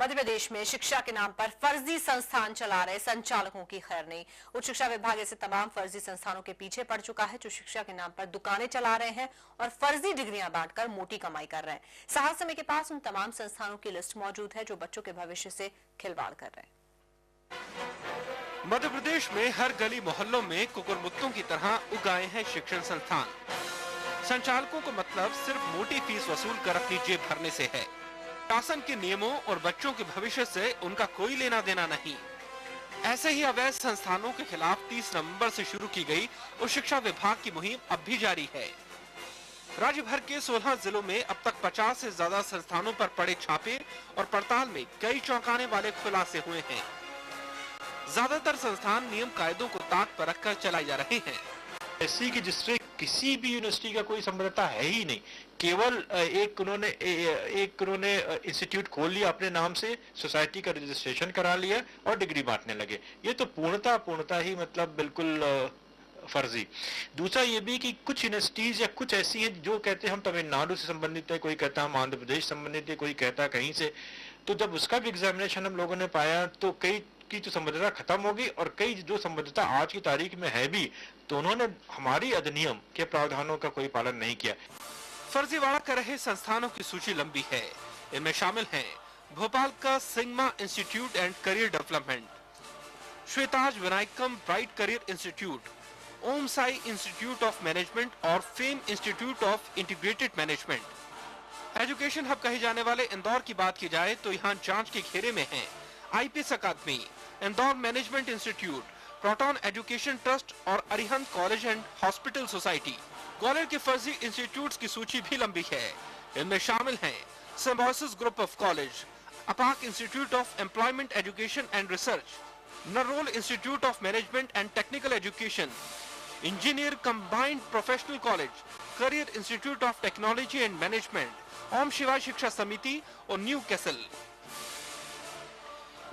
मध्य प्रदेश में शिक्षा के नाम पर फर्जी संस्थान चला रहे संचालकों की खैर नहीं। उच्च शिक्षा विभाग ऐसे तमाम फर्जी संस्थानों के पीछे पड़ चुका है जो शिक्षा के नाम पर दुकानें चला रहे हैं और फर्जी डिग्रियां बांटकर मोटी कमाई कर रहे हैं। साहस समय के पास उन तमाम संस्थानों की लिस्ट मौजूद है जो बच्चों के भविष्य से खिलवाड़ कर रहे हैं। मध्य प्रदेश में हर गली मोहल्लों में कुकुरमुत्तों की तरह उगाए हैं शिक्षण संस्थान। संचालकों को मतलब सिर्फ मोटी फीस वसूल कर अपनी जेब भरने से है। शासन के नियमों और बच्चों के भविष्य से उनका कोई लेना देना नहीं। ऐसे ही अवैध संस्थानों के खिलाफ 30 नवंबर से शुरू की गई उच्च शिक्षा विभाग की मुहिम अब भी जारी है। राज्य भर के 16 जिलों में अब तक 50 से ज्यादा संस्थानों पर पड़े छापे और पड़ताल में कई चौंकाने वाले खुलासे हुए हैं। ज्यादातर संस्थान नियम कायदों को ताक पर रखकर चलाए जा रहे हैं। ऐसी कि जिससे किसी भी यूनिवर्सिटी का कोई संबद्धता है ही नहीं, केवल एक उन्होंने इंस्टीट्यूट खोल लिया अपने नाम से, सोसाइटी का रजिस्ट्रेशन करा लिया और डिग्री बांटने लगे। ये तो पूर्णता ही मतलब बिल्कुल फर्जी। दूसरा ये भी कि कुछ यूनिवर्सिटीज या कुछ ऐसी हैं जो कहते हैं हम तमिलनाडु से संबंधित है, कोई कहता है हम आंध्र प्रदेश संबंधित है, कोई कहता है कहीं से। तो जब उसका भी एग्जामिनेशन हम लोगों ने पाया तो कई की जो संबद्धता खत्म होगी और कई जो संबद्धता आज की तारीख में है भी, तो उन्होंने हमारी अधिनियम के प्रावधानों का कोई पालन नहीं किया। फर्जीवाड़ा कर रहे संस्थानों की सूची लंबी है। इनमें शामिल हैं भोपाल का sigma institute and career development, Shweta's Vinayakam bright career institute, Om Sai institute of management और fame institute of integrated management. Education hub कहे जाने वाले इंदौर की बात की जाए तो यहाँ जांच के घेरे में है IPS academy, Indore management institute, proton education trust और Arihant college and hospital society. Gwalior के फर्जी इंस्टीट्यूट्स की सूची भी लंबी है। इनमें शामिल हैं Symbiosis group of college, Apak institute of employment education and research, Narol institute of management and technical education, engineer combined professional college, career institute of technology and management, Om Shivay Shiksha समिति और न्यू कैसल।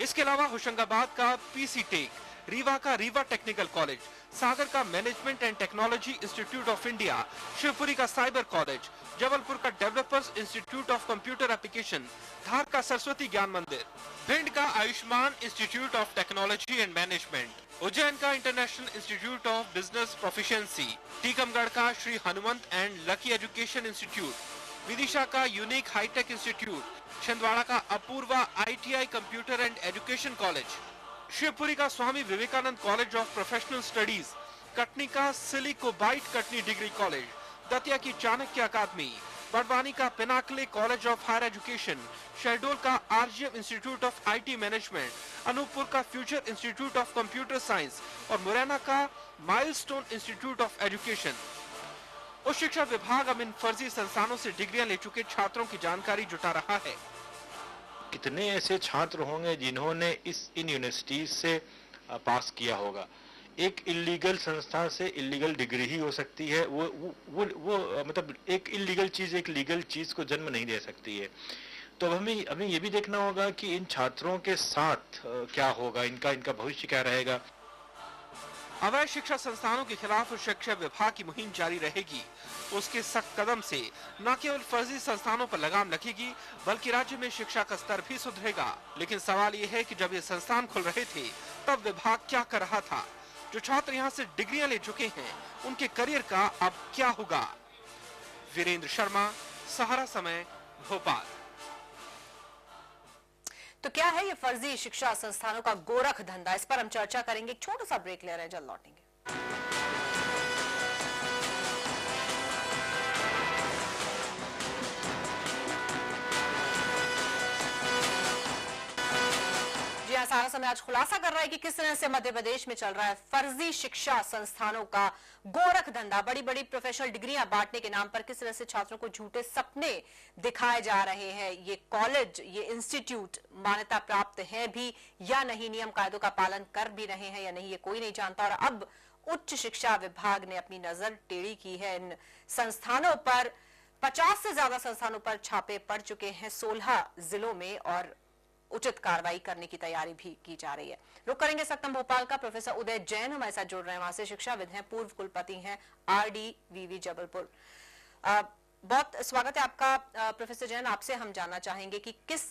इसके अलावा होशंगाबाद का पीसी टेक, रीवा का रीवा टेक्निकल कॉलेज, सागर का management and technology institute of India, Shivpuri का cyber college, Jabalpur का developers institute of computer application, Dhar का सरस्वती ज्ञान मंदिर, भिंड का Ayushman institute of technology and management, Ujjain का international institute of business proficiency, Tikamgarh का Shri Hanumant and lucky education institute, Vidisha का unique high tech institute, Chhindwara का Apoorva ITI computer and education college, Shivpuri का Swami Vivekananda college of professional studies, Katni का Silicobyte Katni degree college, Datia की Chanakya academy, Barwani का pinnacle college of higher education, Shahdol का RGM institute of IT management, Anuppur का future institute of computer science और मुरैना का milestone institute of education. उच्च शिक्षा विभाग अब इन फर्जी संस्थानों से डिग्रियां ले चुके छात्रों की जानकारी जुटा रहा है। कितने ऐसे छात्र होंगे जिन्होंने इन यूनिवर्सिटीज से पास किया होगा। एक इलीगल संस्था से इलीगल डिग्री ही हो सकती है। वो मतलब एक इलीगल चीज एक लीगल चीज को जन्म नहीं दे सकती है। तो हमें ये भी देखना होगा कि इन छात्रों के साथ क्या होगा, इनका भविष्य क्या रहेगा। अवैध शिक्षा संस्थानों के खिलाफ शिक्षा विभाग की मुहिम जारी रहेगी। उसके सख्त कदम से न केवल फर्जी संस्थानों पर लगाम लगेगी बल्कि राज्य में शिक्षा का स्तर भी सुधरेगा। लेकिन सवाल ये है कि जब ये संस्थान खुल रहे थे तब विभाग क्या कर रहा था? जो छात्र यहाँ से डिग्रियां ले चुके हैं उनके करियर का अब क्या होगा? वीरेंद्र शर्मा, सहारा समय, भोपाल। तो क्या है ये फर्जी शिक्षा संस्थानों का गोरख धंधा? इस पर हम चर्चा करेंगे। एक छोटा सा ब्रेक ले रहे हैं, जल्द लौटेंगे। जी हाँ, सारा समय आज खुलासा कर रहा है कि किस तरह से मध्य प्रदेश में चल रहा है फर्जी शिक्षा संस्थानों का गोरख धंधा। बड़ी बड़ी प्रोफेशनल डिग्रियां बांटने के नाम पर किस तरह से छात्रों को झूठे सपने दिखाए जा रहे हैं। ये कॉलेज, ये इंस्टीट्यूट मान्यता प्राप्त है भी या नहीं, नियम कायदों का पालन कर भी रहे हैं या नहीं, ये कोई नहीं जानता। और अब उच्च शिक्षा विभाग ने अपनी नजर टेढ़ी की है इन संस्थानों पर। 50 से ज्यादा संस्थानों पर छापे पड़ चुके हैं 16 जिलों में और उचित कार्रवाई करने की तैयारी भी की जा रही है। रुक करेंगे सत्तम भोपाल का। प्रोफेसर उदय जैन हमारे साथ जुड़ रहे हैं, वहां से शिक्षाविद हैं, पूर्व कुलपति हैं RDVV जबलपुर। बहुत स्वागत है आपका प्रोफेसर जैन। आपसे हम जानना चाहेंगे कि किस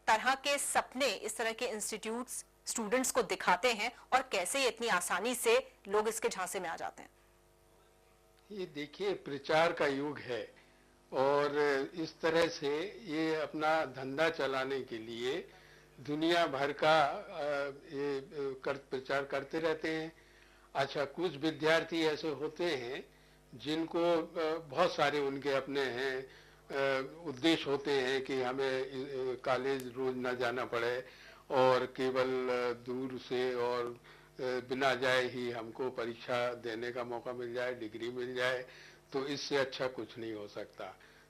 तरह के सपने इस तरह के इंस्टीट्यूट्स स्टूडेंट्स को दिखाते हैं और कैसे ये इतनी आसानी से लोग इसके झांसे में आ जाते हैं? ये देखिए, प्रचार का युग है और इस तरह से ये अपना धंधा चलाने के लिए दुनिया भर का प्रचार करते रहते हैं। अच्छा, कुछ विद्यार्थी ऐसे होते हैं जिनको बहुत सारे उनके अपने हैं उद्देश्य होते हैं कि हमें कॉलेज रोज ना जाना पड़े और केवल दूर से और बिना जाए ही हमको परीक्षा देने का मौका मिल जाए, डिग्री मिल जाए, तो इससे अच्छा कुछ नहीं हो सकता।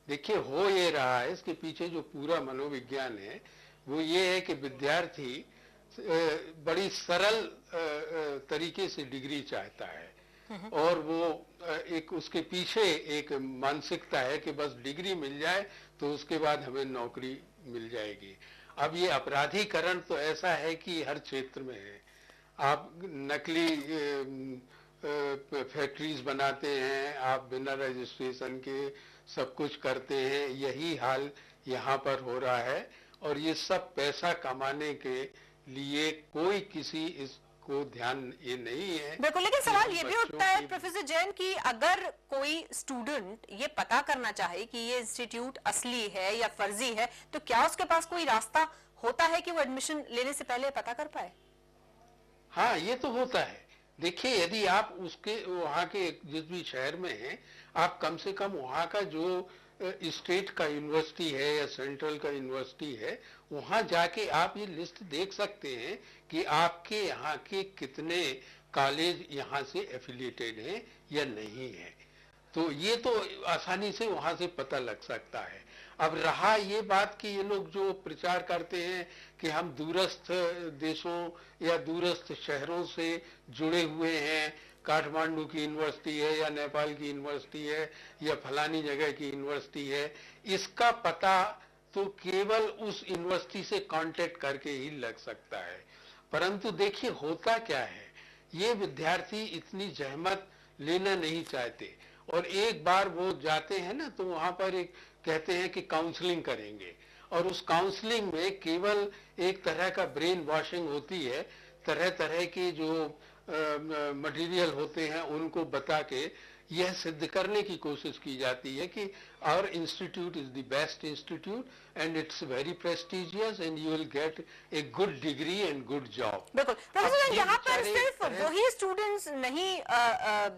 देखिए, हो ये रहा है, इसके पीछे जो पूरा मनोविज्ञान है वो ये है कि विद्यार्थी बड़ी सरल तरीके से डिग्री चाहता है और वो एक उसके पीछे एक मानसिकता है कि बस डिग्री मिल जाए तो उसके बाद हमें नौकरी मिल जाएगी। अब ये अपराधीकरण तो ऐसा है कि हर क्षेत्र में है। आप नकली फैक्ट्रीज बनाते हैं, आप बिना रजिस्ट्रेशन के सब कुछ करते हैं, यही हाल यहाँ पर हो रहा है और ये सब पैसा कमाने के लिए कोई किसी इसको ध्यान ये नहीं है। बिल्कुल, लेकिन सवाल ये भी उठता है प्रोफेसर जैन कि अगर कोई स्टूडेंट ये पता करना चाहे कि ये इंस्टीट्यूट असली है या फर्जी है, तो क्या उसके पास कोई रास्ता होता है कि वो एडमिशन लेने से पहले पता कर पाए? हाँ, ये तो होता है। देखिए, यदि आप उसके वहाँ के जिस भी शहर में हैं, आप कम से कम वहाँ का जो स्टेट का यूनिवर्सिटी है या सेंट्रल का यूनिवर्सिटी है, वहाँ जाके आप ये लिस्ट देख सकते हैं कि आपके यहाँ के कितने कॉलेज यहाँ से एफिलिएटेड हैं या नहीं है। तो ये तो आसानी से वहाँ से पता लग सकता है। अब रहा ये बात कि ये लोग जो प्रचार करते हैं कि हम दूरस्थ देशों या दूरस्थ शहरों से जुड़े हुए हैं, काठमांडू की यूनिवर्सिटी है या नेपाल की यूनिवर्सिटी है या फलानी जगह की यूनिवर्सिटी है, इसका पता तो केवल उस यूनिवर्सिटी से कांटेक्ट करके ही लग सकता है। परंतु देखिए, होता क्या है, ये विद्यार्थी इतनी जहमत लेना नहीं चाहते और एक बार वो जाते हैं ना तो वहां पर एक कहते हैं कि काउंसलिंग करेंगे और उस काउंसलिंग में केवल एक तरह का ब्रेन वॉशिंग होती है। तरह तरह के जो मटेरियल होते हैं उनको बता के यह सिद्ध करने की कोशिश की जाती है कि our institute is the best institute and it's very prestigious and you will get a good degree and good job. बिल्कुल प्रोफेसर, यहाँ पर सिर्फ वही स्टूडेंट्स नहीं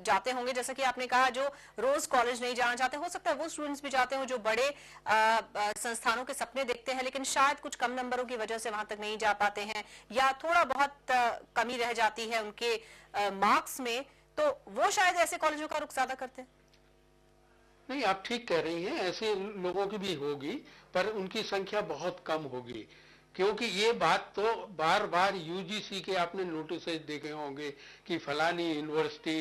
जाते होंगे, जैसा कि आपने कहा, जो रोज कॉलेज नहीं जाना चाहते, हो सकता है वो स्टूडेंट्स भी जाते हो जो बड़े संस्थानों के सपने देखते हैं लेकिन शायद कुछ कम नंबरों की वजह से वहां तक नहीं जा पाते हैं या थोड़ा बहुत कमी रह जाती है उनके मार्क्स में, तो वो शायद ऐसे कॉलेजों का रुख ज्यादा करते हैं। नहीं, आप ठीक कह रही हैं, ऐसे लोगों की भी होगी पर उनकी संख्या बहुत कम होगी, क्योंकि ये बात तो बार बार यूजीसी के आपने नोटिस देखे होंगे कि फलानी यूनिवर्सिटी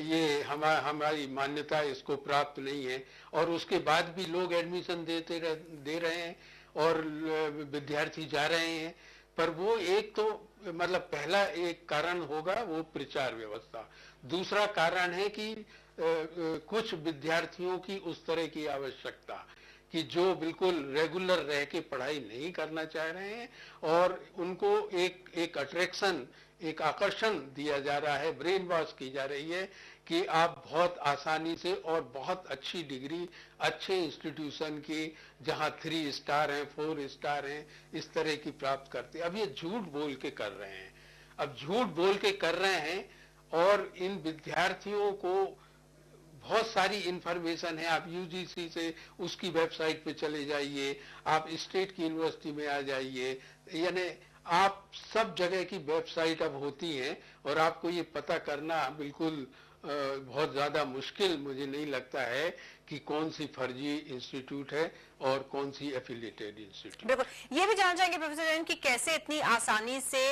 ये हमारी मान्यता इसको प्राप्त नहीं है और उसके बाद भी लोग एडमिशन दे रहे हैं और विद्यार्थी जा रहे हैं। पर वो एक तो मतलब पहला एक कारण होगा वो प्रचार व्यवस्था, दूसरा कारण है कि कुछ विद्यार्थियों की उस तरह की आवश्यकता कि जो बिल्कुल रेगुलर रह के पढ़ाई नहीं करना चाह रहे हैं और उनको एक अट्रैक्शन, एक आकर्षण दिया जा रहा है, ब्रेन वॉश की जा रही है कि आप बहुत आसानी से और बहुत अच्छी डिग्री अच्छे इंस्टीट्यूशन की जहां 3 स्टार हैं, 4 स्टार हैं, इस तरह की प्राप्त करते हैं। अब ये झूठ बोल के कर रहे हैं, अब झूठ बोल के कर रहे हैं और इन विद्यार्थियों को बहुत सारी इंफॉर्मेशन है। आप यूजीसी से उसकी वेबसाइट पे चले जाइए, आप स्टेट की यूनिवर्सिटी में आ जाइए, यानी आप सब जगह की वेबसाइट अब होती हैं और आपको ये पता करना बिल्कुल बहुत ज्यादा मुश्किल मुझे नहीं लगता है कि कौन सी फर्जी इंस्टीट्यूट है और कौन सी एफिलिएटेड इंस्टीट्यूट। बिल्कुल, ये भी जानना चाहेंगे प्रोफेसर जैन कि कैसे इतनी आसानी से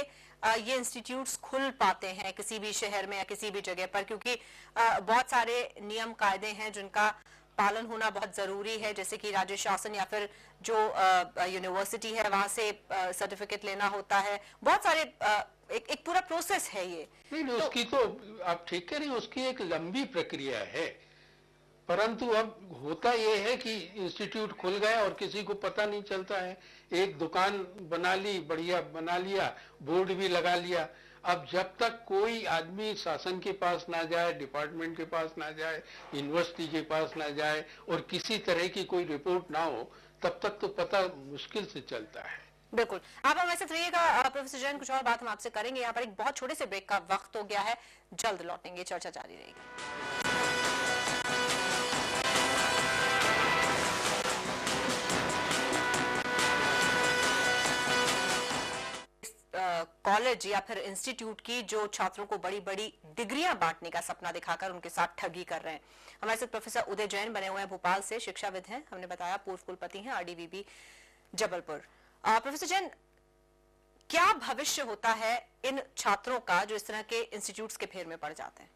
ये इंस्टीट्यूट्स खुल पाते हैं किसी भी शहर में या किसी भी जगह पर, क्योंकि बहुत सारे नियम कायदे हैं जिनका पालन होना बहुत जरूरी है, जैसे कि राज्य शासन या फिर जो यूनिवर्सिटी है वहां से सर्टिफिकेट लेना होता है, बहुत सारे एक पूरा प्रोसेस है ये। नहीं, उसकी तो आप ठीक कह रही हैं, उसकी एक लंबी प्रक्रिया है परंतु अब होता ये है कि इंस्टीट्यूट खुल गया और किसी को पता नहीं चलता है। एक दुकान बना ली, बढ़िया बना लिया, बोर्ड भी लगा लिया। अब जब तक कोई आदमी शासन के पास ना जाए, डिपार्टमेंट के पास ना जाए, यूनिवर्सिटी के पास ना जाए और किसी तरह की कोई रिपोर्ट ना हो, तब तक तो पता मुश्किल से चलता है। बिल्कुल, आप हमारे साथ रहिएगा प्रोफेसर जैन, कुछ और बात हम आपसे करेंगे। यहाँ पर एक बहुत छोटे से ब्रेक का वक्त हो गया है, जल्द लौटेंगे, चर्चा जारी रहेगी। कॉलेज या फिर इंस्टीट्यूट की जो छात्रों को बड़ी बड़ी डिग्रियां बांटने का सपना दिखाकर उनके साथ ठगी कर रहे हैं। हमारे साथ प्रोफेसर उदय जैन बने हुए हैं, भोपाल से शिक्षाविद हैं, हमने बताया पूर्व कुलपति हैं RDVB जबलपुर। प्रोफेसर जैन, क्या भविष्य होता है इन छात्रों का जो इस तरह के इंस्टीट्यूट्स के फेर में पड़ जाते हैं?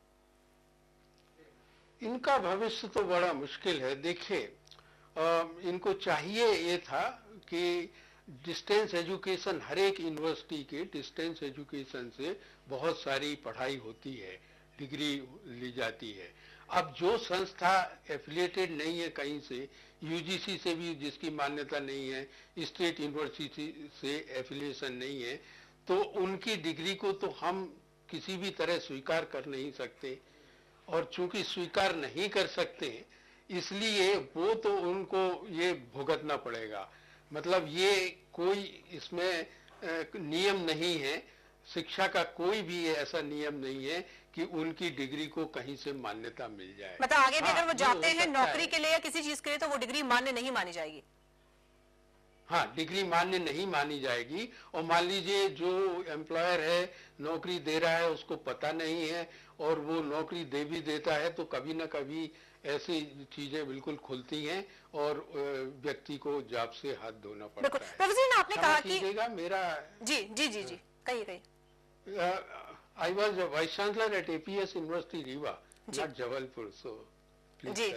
इनका भविष्य तो बड़ा मुश्किल है। देखिए, इनको चाहिए ये था कि डिस्टेंस एजुकेशन, हर एक यूनिवर्सिटी के डिस्टेंस एजुकेशन से बहुत सारी पढ़ाई होती है, डिग्री ली जाती है। अब जो संस्था एफिलिएटेड नहीं है कहीं से, यूजीसी से भी जिसकी मान्यता नहीं है, स्टेट यूनिवर्सिटी से एफिलिएशन नहीं है, तो उनकी डिग्री को तो हम किसी भी तरह स्वीकार कर नहीं सकते। और चूंकि स्वीकार नहीं कर सकते, इसलिए वो तो उनको ये भुगतना पड़ेगा। मतलब ये कोई इसमें नियम नहीं है, शिक्षा का कोई भी ऐसा नियम नहीं है कि उनकी डिग्री को कहीं से मान्यता मिल जाए। मतलब आगे भी अगर वो जाते हैं नौकरी के लिए या किसी चीज के लिए, तो वो डिग्री मान्य नहीं मानी जाएगी? हाँ, डिग्री मान्य नहीं मानी जाएगी। और मान लीजिए जो एम्प्लॉयर है, नौकरी दे रहा है, उसको पता नहीं है और वो नौकरी दे भी देता है, तो कभी ना कभी ऐसी चीजें बिल्कुल खुलती हैं और व्यक्ति को जॉब से हाथ धोना पड़ता है। प्रोफेसर, आपने कहा कि मेरा जी जी जी जी कहिए। I was a vice chancellor at APS University Rewa, not Jabalpur, so जी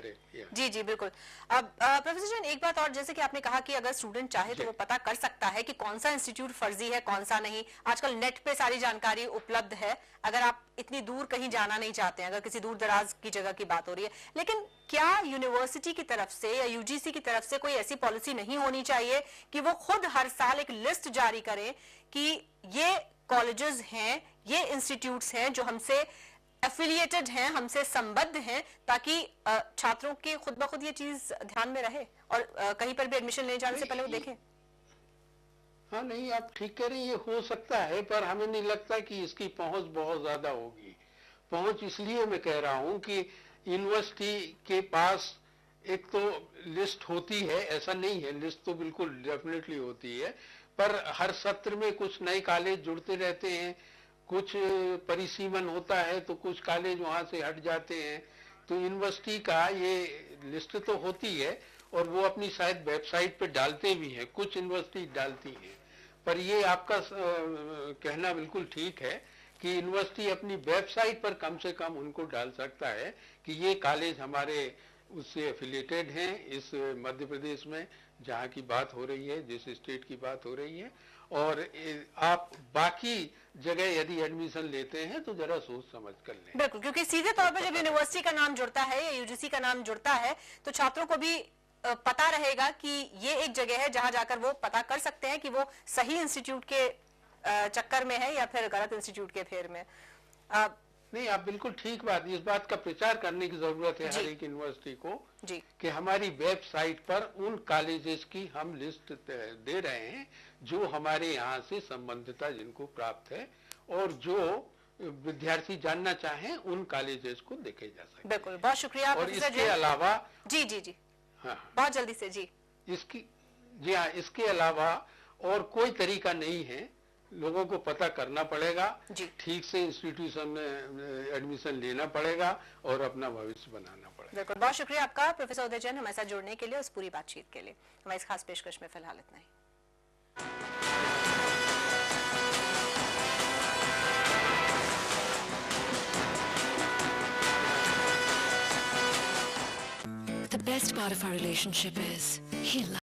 जी जी बिल्कुल। अब प्रोफेसर जैन, एक बात और, जैसे कि आपने कहा कि अगर स्टूडेंट चाहे तो वो पता कर सकता है कि कौन सा इंस्टीट्यूट फर्जी है, कौन सा नहीं। आजकल नेट पे सारी जानकारी उपलब्ध है, अगर आप इतनी दूर कहीं जाना नहीं चाहते हैं, अगर किसी दूर दराज की जगह की बात हो रही है। लेकिन क्या यूनिवर्सिटी की तरफ से या यूजीसी की तरफ से कोई ऐसी पॉलिसी नहीं होनी चाहिए कि वो खुद हर साल एक लिस्ट जारी करें कि ये कॉलेजेस हैं, ये इंस्टीट्यूट्स हैं जो हमसे एफिलिएटेड हैं, हमसे संबद्ध हैं, ताकि छात्रों के खुद ब खुद ये चीज ध्यान में रहे और कहीं पर भी एडमिशन लेने जाने से पहले वो देखें? हाँ, नहीं, आप ठीक कह रही हैं, ये हो सकता है, पर हमें नहीं लगता कि इसकी पहुंच बहुत ज्यादा होगी। पहुंच इसलिए मैं कह रहा हूं कि यूनिवर्सिटी के पास एक तो लिस्ट होती है, ऐसा नहीं है, लिस्ट तो बिल्कुल डेफिनेटली होती है, पर हर सत्र में कुछ नए कॉलेज जुड़ते रहते हैं, कुछ परिसीमन होता है तो कुछ कॉलेज वहां से हट जाते हैं। तो यूनिवर्सिटी का ये लिस्ट तो होती है और वो अपनी शायद वेबसाइट पे डालते भी हैं, कुछ यूनिवर्सिटी डालती हैं। पर ये आपका कहना बिल्कुल ठीक है कि यूनिवर्सिटी अपनी वेबसाइट पर कम से कम उनको डाल सकता है कि ये कॉलेज हमारे उससे एफिलिएटेड हैं इस मध्य प्रदेश में जहाँ की बात हो रही है, जिस स्टेट की बात हो रही है। और आप बाकी जगह यदि एडमिशन लेते हैं तो जरा सोच समझ कर लें। बिल्कुल, क्योंकि सीधे तौर पर जब यूनिवर्सिटी का नाम जुड़ता है या यूजीसी का नाम जुड़ता है तो छात्रों को भी पता रहेगा कि ये एक जगह है जहां जाकर वो पता कर सकते हैं कि वो सही इंस्टीट्यूट के चक्कर में है या फिर गलत इंस्टीट्यूट के फेर में। नहीं, आप बिल्कुल ठीक बात, इस बात का प्रचार करने की जरूरत है हर एक यूनिवर्सिटी को जी कि हमारी वेबसाइट पर उन कॉलेजेस की हम लिस्ट दे रहे हैं जो हमारे यहाँ से संबंधिता जिनको प्राप्त है और जो विद्यार्थी जानना चाहें उन कॉलेजेस को देखे जा सकते हैं। बिल्कुल, बहुत शुक्रिया। और इसके अलावा जी जी जी हाँ, बहुत जल्दी से जी हाँ, इसके अलावा और कोई तरीका नहीं है, लोगों को पता करना पड़ेगा, ठीक से इंस्टीट्यूशन में एडमिशन लेना पड़ेगा और अपना भविष्य बनाना पड़ेगा। बिल्कुल, बहुत शुक्रिया आपका प्रोफेसर उदय जैन हमारे साथ जुड़ने के लिए, उस पूरी बातचीत के लिए। हमारी इस खास पेशकश में फिलहाल इतना ही। The best part of our relationship is he